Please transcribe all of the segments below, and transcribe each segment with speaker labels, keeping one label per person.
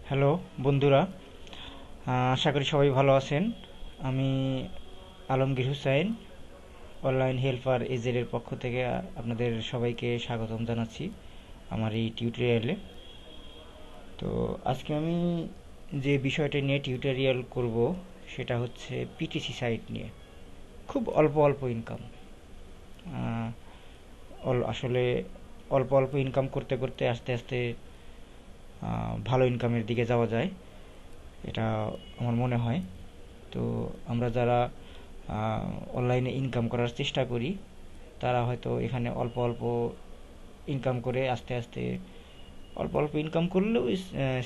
Speaker 1: Hello বন্ধুরা, আশা করি সবাই ভালো আছেন। আমি Alamgir Hussain, online helper AZ এর পক্ষ থেকে আপনাদের সবাইকে স্বাগতম জানাচ্ছি আমার এই টিউটোরিয়ালে। তো আজকে আমি যে বিষয়টা নিয়ে টিউটোরিয়াল করব সেটা হচ্ছে পিটিসি সাইট নিয়ে। খুব অল্প অল্প ইনকাম, আসলে অল্প অল্প ইনকাম করতে করতে আস্তে আস্তে ভালো ইনকামের দিকে যাওয়া যায়, এটা আমার মনে হয়। তো আমরা যারা অনলাইনে ইনকাম করার চেষ্টা করি তারা হয়তো এখানে অল্প অল্প ইনকাম করে আস্তে আস্তে অল্প অল্প ইনকাম করলেও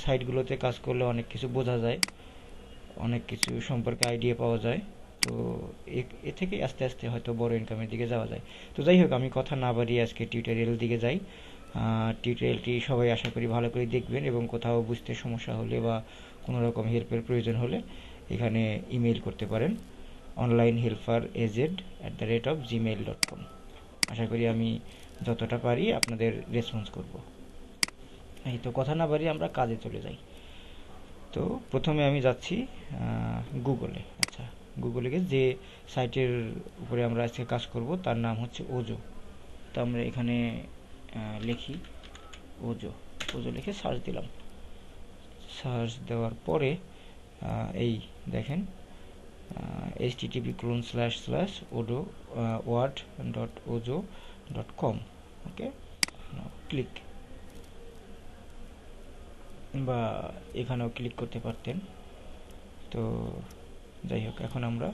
Speaker 1: সাইটগুলোতে কাজ করলে অনেক কিছু বোঝা যায়, অনেক কিছু সম্পর্কে আইডিয়া পাওয়া যায়। তো এ থেকে আস্তে আস্তে হয়তো বড় ইনকামের দিকে যাওয়া যায়। তো যাই হোক, আমি কথা না বাড়িয়ে আজকে টিউটোরিয়াল দিকে যাই। টিউটোরিয়ালটি সবাই আশা করি ভালো করে দেখবেন এবং কোথাও বুঝতে সমস্যা হলে বা কোনো রকম হেল্পের প্রয়োজন হলে এখানে ইমেল করতে পারেন onlinehelperazed@gmail.com। আশা করি আমি যতটা পারি আপনাদের রেসপন্স করব। এই তো কথা না বাড়িয়ে আমরা কাজে চলে যাই। তো প্রথমে আমি যাচ্ছি গুগলে। আচ্ছা, গুগলে গিয়ে যে সাইটের উপরে আমরা আজকে কাজ করব তার নাম হচ্ছে ওজো। তো আমরা এখানে লিখি ওজো। ওজো লিখে সার্চ দিলাম। সার্চ দেওয়ার পরে এই দেখেন http://odo.word.ojo.com। ওকে, ক্লিক, বা এখানেও ক্লিক করতে পারতেন। তো যাই হোক, এখন আমরা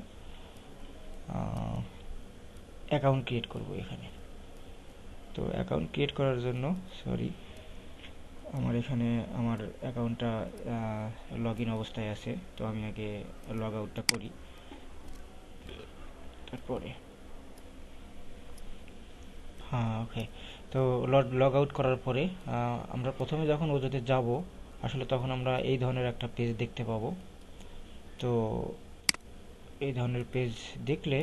Speaker 1: অ্যাকাউন্ট ক্রিয়েট করব এখানে। তো অ্যাকাউন্ট ক্রিয়েট করার জন্য আমার এখানে আমার অ্যাকাউন্টটা লগ ইন অবস্থায় আছে, তো আমি আগে লগ আউটটা করি। তারপরে ওকে। তো লগ আউট করার পরে আমরা প্রথমে যখন ওজোতে যাব আসলে তখন আমরা এই ধরনের একটা পেজ দেখতে পাবো। তো এই ধরনের পেজ দেখলে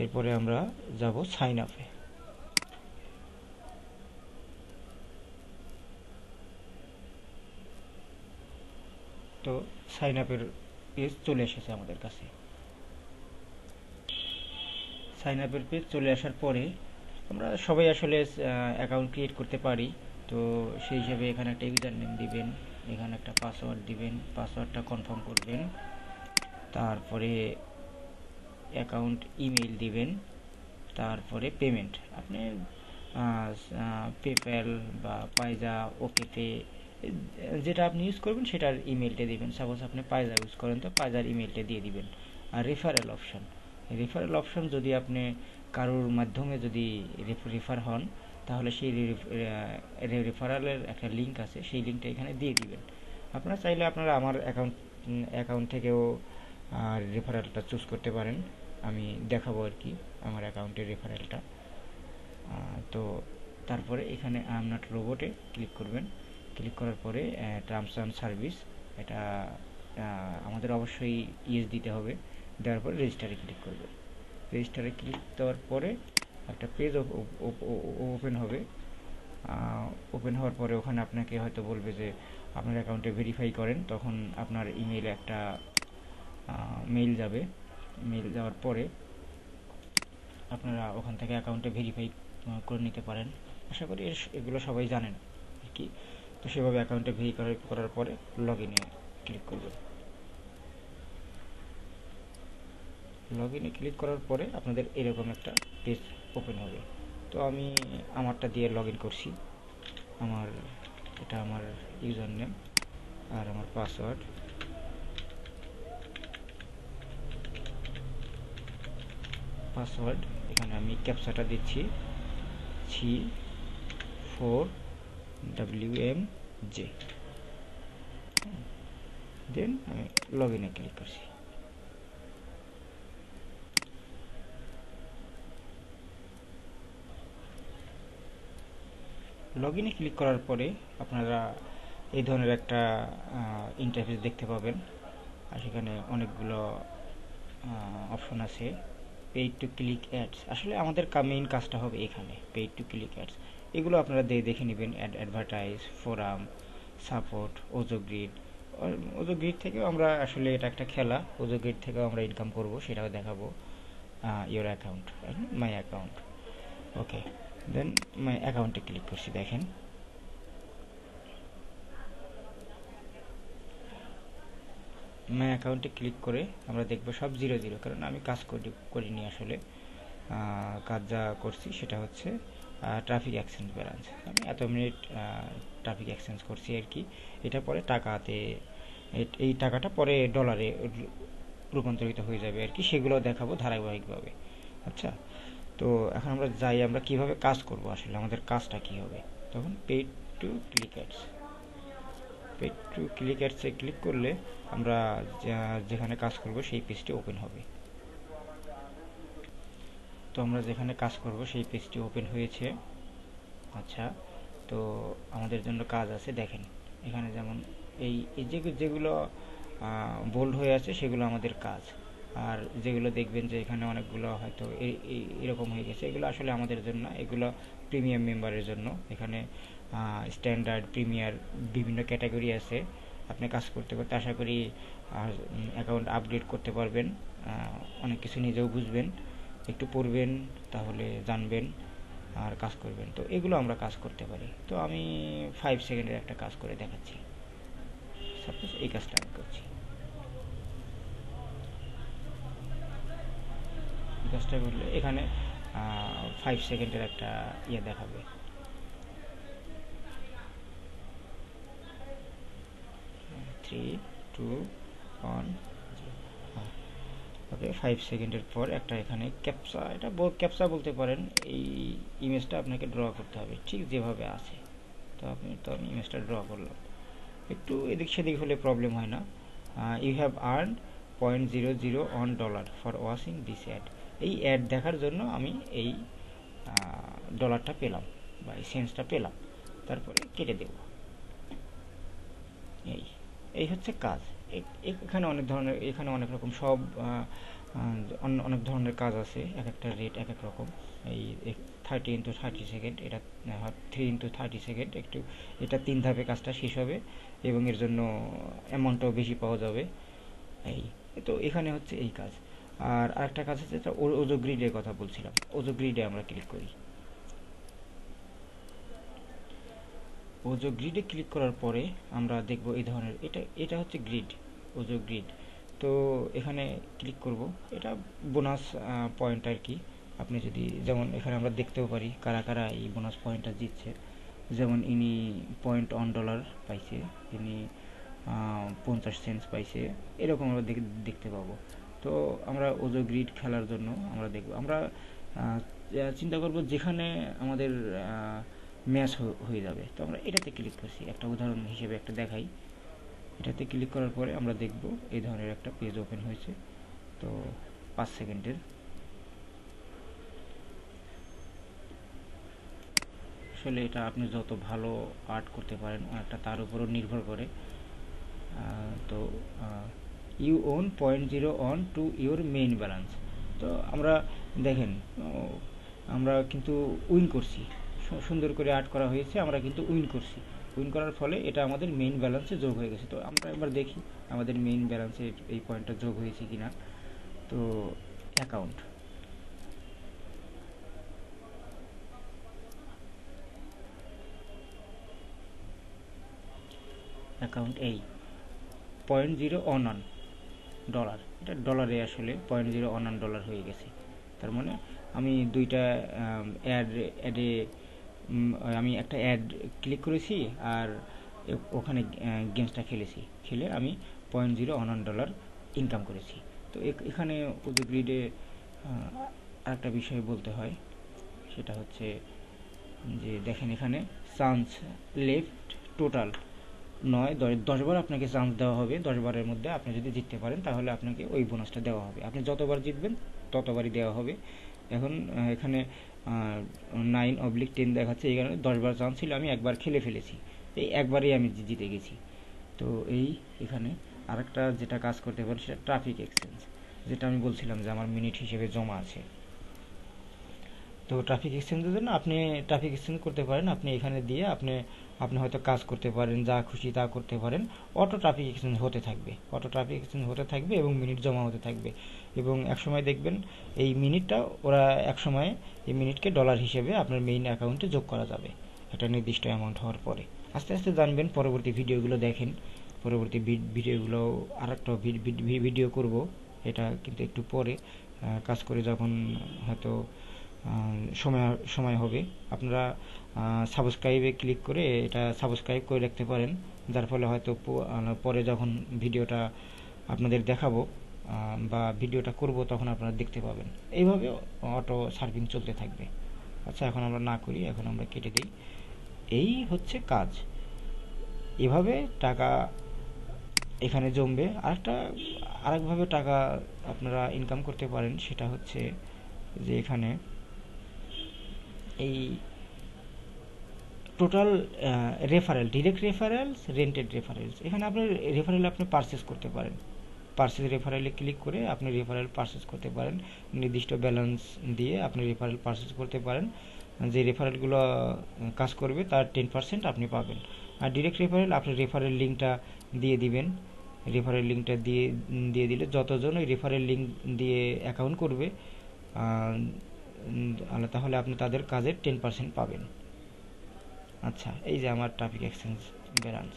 Speaker 1: এরপরে আমরা যাব সাইন আপে। তো সাইন আপের পেজ চলে এসেছে আমাদের কাছে। সাইন আপের পেজ চলে আসার পরে আমরা সবাই আসলে অ্যাকাউন্ট ক্রিয়েট করতে পারি। তো সেই হিসাবে এখানে একটা ইউজার নেম দিবেন, এখানে একটা পাসওয়ার্ড দিবেন, পাসওয়ার্ডটা কনফার্ম করবেন। তারপরে অ্যাকাউন্ট ইমেইল দিবেন। তারপরে পেমেন্ট আপনি পেপ্যাল বা পাইজা, ওকেপে, যেটা আপনি ইউজ করবেন সেটার ইমেলটা দিবেন। সাপোজ আপনি পাইজা ইউজ করেন তো পাইজার ইমেলটা দিয়ে দিবেন। আর রেফারেল অপশন যদি আপনি কারোর মাধ্যমে যদি রেফার হন তাহলে সেই রেফারেলের একটা লিঙ্ক আছে, সেই লিঙ্কটা এখানে দিয়ে দিবেন। আপনারা চাইলে আপনারা আমার অ্যাকাউন্ট থেকেও রেফারেলটা চুজ করতে পারেন। আমি দেখাবো আর কি আমার অ্যাকাউন্টের রেফারেলটা। তো তারপরে এখানে আই এম নট রোবটে ক্লিক করবেন। ক্লিক করার পরে টার্মস অ্যান্ড সার্ভিস, এটা আমাদের অবশ্যই ইয়েস দিতে হবে। দেওয়ার পরে রেজিস্টারে ক্লিক করবেন। রেজিস্টারে ক্লিক দেওয়ার পরে একটা পেজ ওপেন হবে। ওপেন হওয়ার পরে ওখানে আপনাকে হয়তো বলবে যে আপনার অ্যাকাউন্টে ভেরিফাই করেন, তখন আপনার ইমেইলে একটা মেইল যাবে। মেইল যাওয়ার পরে আপনারা ওখান থেকে অ্যাকাউন্টে ভেরিফাই করে নিতে পারেন। আশা করি এগুলো সবাই জানেন আর কি। তো সেভাবে অ্যাকাউন্টে ভেরিফাই করার পরে লগ ইনে ক্লিক করবেন। লগ ইনে ক্লিক করার পরে আপনাদের এরকম একটা পেজ ওপেন হবে। তো আমি আমারটা দিয়ে লগ ইন করছি। এটা আমার ইউজার নেম আর আমার পাসওয়ার্ড এখানে আমি ক্যাপচাটা দিচ্ছি C4WMJ। দেন আমি লগ ইনে ক্লিক করছি। লগ ইনে ক্লিক করার পরে আপনারা এই ধরনের একটা ইন্টারফেস দেখতে পাবেন। আর সেখানে অনেকগুলো অপশন আছে। পেইড টু ক্লিক অ্যাডস, আসলে আমাদের মেইন কাজটা হবে এখানে পেইড টু ক্লিক অ্যাডস। এগুলো আপনারা দেখে নেবেন, অ্যাডভার্টাইজ, ফোরাম, সাপোর্ট, ওজো গ্রিড। ওজো গ্রিড থেকেও আমরা আসলে এটা একটা খেলা, ওজো গ্রিড থেকেও আমরা ইনকাম করব, সেটাও দেখাবো। ইওর অ্যাকাউন্ট, মাই অ্যাকাউন্ট, ওকে। দেন মাই অ্যাকাউন্টে ক্লিক করছি, দেখেন মাই অ্যাকাউন্টে ক্লিক করে আমরা দেখব সব 0 0, কারণ আমি কাজ করিনি আসলে। কাজ যা করছি সেটা হচ্ছে ট্রাফিক এক্সচেঞ্জ ব্যালেন্স, আমি এত মিনিট ট্রাফিক এক্সচেঞ্জ করছি আর কি। এটা পরে টাকাতে, এই টাকাটা পরে ডলারে রূপান্তরিত হয়ে যাবে আর কি, সেগুলো দেখাবো ধারাবাহিকভাবে। আচ্ছা, তো এখন আমরা যাই, আমরা কিভাবে কাজ করব, আসলে আমাদের কাজটা কি হবে। তখন paid to click ads, paid to click অ্যাডসে ক্লিক করলে আমরা যেখানে কাজ করব সেই পেজটি ওপেন হবে। তো আমরা যেখানে কাজ করব সেই পেজটি ওপেন হয়েছে। আচ্ছা, তো আমাদের জন্য কাজ আছে, দেখেন এখানে যেমন এই যেগুলো বোল্ড হয়ে আছে সেগুলো আমাদের কাজ, আর যেগুলো দেখবেন যে এখানে অনেকগুলো হয়তো এরকম হয়ে গেছে, এগুলো আসলে আমাদের জন্য, এগুলো প্রিমিয়াম মেম্বারের জন্য। এখানে স্ট্যান্ডার্ড, প্রিমিয়ার বিভিন্ন ক্যাটাগরি আছে। আপনি কাজ করতে করতে আশা করি অ্যাকাউন্ট আপগ্রেড করতে পারবেন, অনেক কিছু নিজেও বুঝবেন, একটু পড়বেন তাহলে জানবেন আর কাজ করবেন। তো এগুলো আমরা কাজ করতে পারি। তো আমি 5 সেকেন্ডের একটা কাজ করে দেখাচ্ছি। সাপোজ এই কাজটা আমি করছি, এই কাজটা করলে এখানে 5 সেকেন্ডের একটা ইয়ে দেখাবে। 3, 2, 1, ওকে। 5 সেকেন্ডের পর একটা এখানে ক্যাপচা, এটা ক্যাপচা বলতে পারেন, এই ইমেজটা আপনাকে ড্র করতে হবে ঠিক যেভাবে আছে। তো আমি ইমেজটা ড্র করলাম, একটু এদিক সেদিক হলে প্রবলেম হয় না। You have earn $0.00 for watching this ad, এই অ্যাড দেখার জন্য আমি এই ডলারটা পেলাম বা এই সেন্সটা পেলাম, তারপরে কেটে দেব। এই এই হচ্ছে কাজ। এখানে অনেক ধরনের, এখানে অনেক রকম সব অনেক ধরনের কাজ আছে, এক একটা রেট এক এক রকম। এই 30 × 30 সেকেন্ড, এটা 3 × 30 সেকেন্ড, একটু এটা 3 ধাপে কাজটা শেষ হবে এবং এর জন্য অ্যামাউন্টটাও বেশি পাওয়া যাবে। এই তো এখানে হচ্ছে এই কাজ। আর আরেকটা কাজ আছে, যেটা ওজো গ্রিডের কথা বলছিলাম, ওজো গ্রিডে আমরা ক্লিক করি। ওজো গ্রিডে ক্লিক করার পরে আমরা দেখব এই ধরনের, এটা হচ্ছে গ্রিড, ওজো গ্রিড। তো এখানে ক্লিক করব, এটা বোনাস পয়েন্ট আর কি। আপনি যদি, যেমন এখানে আমরা দেখতেও পারি কারা কারা এই বোনাস পয়েন্টটা জিতছে। যেমন ইনি $0.1 পাইছে, ইনি 50 সেন্টস পাইছে, এরকম আমরা দেখতে পাবো। তো আমরা ওজো গ্রিড খেলার জন্য আমরা দেখব, আমরা চিন্তা করব যেখানে আমাদের ম্যাচ হয়ে যাবে। তো আমরা এটাতে ক্লিক করছি, একটা উদাহরণ হিসেবে একটা দেখাই। এটাতে ক্লিক করার পরে আমরা দেখব এই ধরনের একটা পেজ ওপেন হয়েছে। তো 5 সেকেন্ডের, আসলে এটা আপনি যত ভালো আর্ট করতে পারেন অনেকটা তার উপরও নির্ভর করে। তো you own $0.01 to your main balance. তো আমরা দেখেন, আমরা কিন্তু উইন করছি, সুন্দর করে আর্ট করা হয়েছে, আমরা কিন্তু উইন করছি। উইন করার ফলে এটা আমাদের মেইন ব্যালেন্সে যোগ হয়ে গেছে। তো আমরা এবার দেখি আমাদের মেইন ব্যালেন্সে এই পয়েন্টটা যোগ হয়েছে কিনা। তো অ্যাকাউন্ট, এই $0.01, এটা ডলারে আসলে $0.01 হয়ে গেছে। তার মানে আমি দুইটা অ্যাডে আমি একটা অ্যাড ক্লিক করেছি আর ওখানে গেমসটা খেলে আমি $0.01 ইনকাম করেছি। তো এখানে ওদের গ্রিডে আরেকটা বিষয় বলতে হয়, সেটা হচ্ছে যে দেখেন এখানে চান্স লেফট টোটাল 9, 10 বার আপনাকে চান্স দেওয়া হবে। 10 বারের মধ্যে আপনি যদি জিততে পারেন তাহলে আপনাকে ওই বোনাসটা দেওয়া হবে, আপনি যতবার জিতবেন ততবারই দেওয়া হবে। এখন এখানে 9/10 দেখাচ্ছে, এই কারণে 10 বার চান্স ছিল, আমি একবার খেলে ফেলেছি, এই একবারেই আমি জিতে গেছি। তো এখানে আরেকটা যেটা কাজ করতে পারেন সেটা ট্রাফিক এক্সচেঞ্জ, যেটা আমি বলছিলাম যে আমার মিনিট হিসেবে জমা আছে। তো ট্রাফিক এক্সচেঞ্জের জন্য আপনি ট্রাফিক এক্সচেঞ্জ করতে পারেন, আপনি এখানে দিয়ে আপনি আপনি হয়তো কাজ করতে পারেন, যা খুশি তা করতে পারেন। অটো ট্রাফিক এক্সচেঞ্জ হতে থাকবে, অটো ট্রাফিক এক্সচেঞ্জ হতে থাকবে এবং মিনিট জমা হতে থাকবে। এবং একসময় দেখবেন এই মিনিটটা ওরা একসময় এই মিনিটকে ডলার হিসেবে আপনার মেইন অ্যাকাউন্টে যোগ করা যাবে একটা নির্দিষ্ট অ্যামাউন্ট হওয়ার পরে। আস্তে আস্তে জানবেন, পরবর্তী ভিডিওগুলো দেখেন। পরবর্তী ভিডিওগুলো আর একটা ভিডিও করব, এটা কিন্তু একটু পরে কাজ করে যখন হয়তো সময় সময় হবে। আপনারা সাবস্ক্রাইবে ক্লিক করে এটা সাবস্ক্রাইব করে রাখতে পারেন, যার ফলে হয়তো পরে যখন ভিডিওটা আপনাদের দেখাবো বা ভিডিওটা করব তখন আপনারা দেখতে পাবেন। এইভাবে অটো সার্ভিং চলতে থাকবে। আচ্ছা, এখন আমরা না করি, এখন আমরা কেটে দিই। এই হচ্ছে কাজ, এভাবে টাকা এখানে জমবে। আরেকভাবে টাকা আপনারা ইনকাম করতে পারেন, সেটা হচ্ছে যে এখানে এই total referral, direct referrals, rented referrals, এখানে আপনি রেফারেল আপনি পারচেস করতে পারেন। পারচেস রেফারেলে ক্লিক করে আপনি রেফারেল পারচেস করতে পারেন, নির্দিষ্ট ব্যালেন্স দিয়ে আপনি রেফারেল পারচেস করতে পারেন। যে রেফারেলগুলো কাজ করবে তার 10% আপনি পাবেন। আর ডিরেক্ট রেফারেল, আপনি রেফারেল লিঙ্কটা দিয়ে দিবেন। রেফারেল লিঙ্কটা দিয়ে দিলে যতজন ওই রেফারেল লিঙ্ক দিয়ে অ্যাকাউন্ট করবে তাহলে আপনি তাদের কাজের 10% পাবেন। আচ্ছা, এই যে আমার ট্রাফিক এক্সচেঞ্জ ব্যালেন্স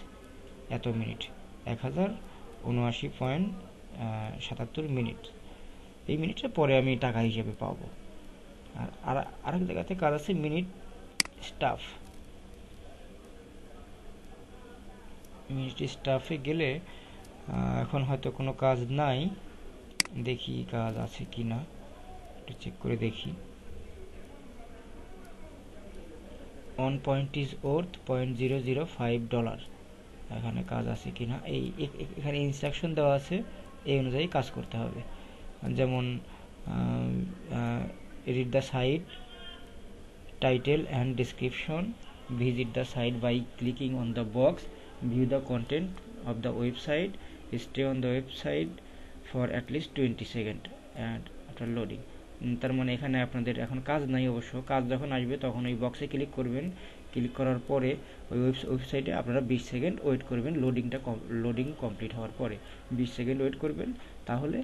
Speaker 1: এত মিনিট, 1079.77 মিনিট। এই মিনিটটা পরে আমি টাকা হিসেবে পাবো। আর আরেক জায়গাতে কাজ আছে মিনিট স্টাফ। মিনিট স্টাফে গেলে এখন হয়তো কোনো কাজ নাই, দেখি কাজ আছে কি না, একটু চেক করে দেখি। $1 point is worth $0.005, এখানে কাজ আছে কিনা। এখানে ইনস্ট্রাকশন দেওয়া আছে, এই অনুযায়ী কাজ করতে হবে। যেমন read the site title and description, visit the site by clicking on the box, view the content of the website, stay on the website for at least 20 second and after loading. তার মানে এখানে আপনাদের এখন কাজ নাই, অবশ্য কাজ যখন আসবে তখন ওই বক্সে ক্লিক করবেন। ক্লিক করার পরে ওই ওয়েবসাইটে আপনারা 20 সেকেন্ড ওয়েট করবেন। লোডিং কমপ্লিট হওয়ার পরে 20 সেকেন্ড ওয়েট করবেন, তাহলে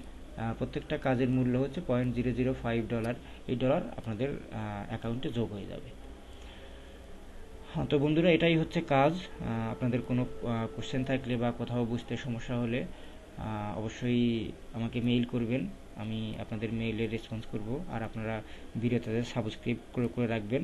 Speaker 1: প্রত্যেকটা কাজের মূল্য হচ্ছে $0.005। এই ডলার আপনাদের অ্যাকাউন্টে যোগ হয়ে যাবে। তো বন্ধুরা, এটাই হচ্ছে কাজ। আপনাদের কোনো কোশ্চেন থাকলে বা কোথাও বুঝতে সমস্যা হলে অবশ্যই আমাকে মেইল করবেন, আমি আপনাদের মেইলে রেসপন্স করব। আর আপনারা ভিডিওতে সাবস্ক্রাইব করে রাখবেন।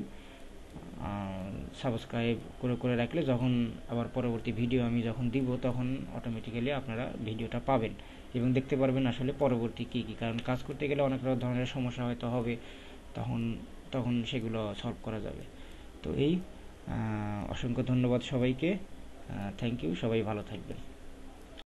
Speaker 1: সাবস্ক্রাইব করে রাখলে যখন আবার পরবর্তী ভিডিও আমি যখন দিব তখন অটোমেটিক্যালি আপনারা ভিডিওটা পাবেন এবং দেখতে পারবেন আসলে পরবর্তী কী কী, কারণ কাজ করতে গেলে অনেক ধরনের সমস্যা হয়তো হবে, তখন সেগুলো সলভ করা যাবে। তো অসংখ্য ধন্যবাদ সবাইকে, থ্যাংক ইউ, সবাই ভালো থাকবেন।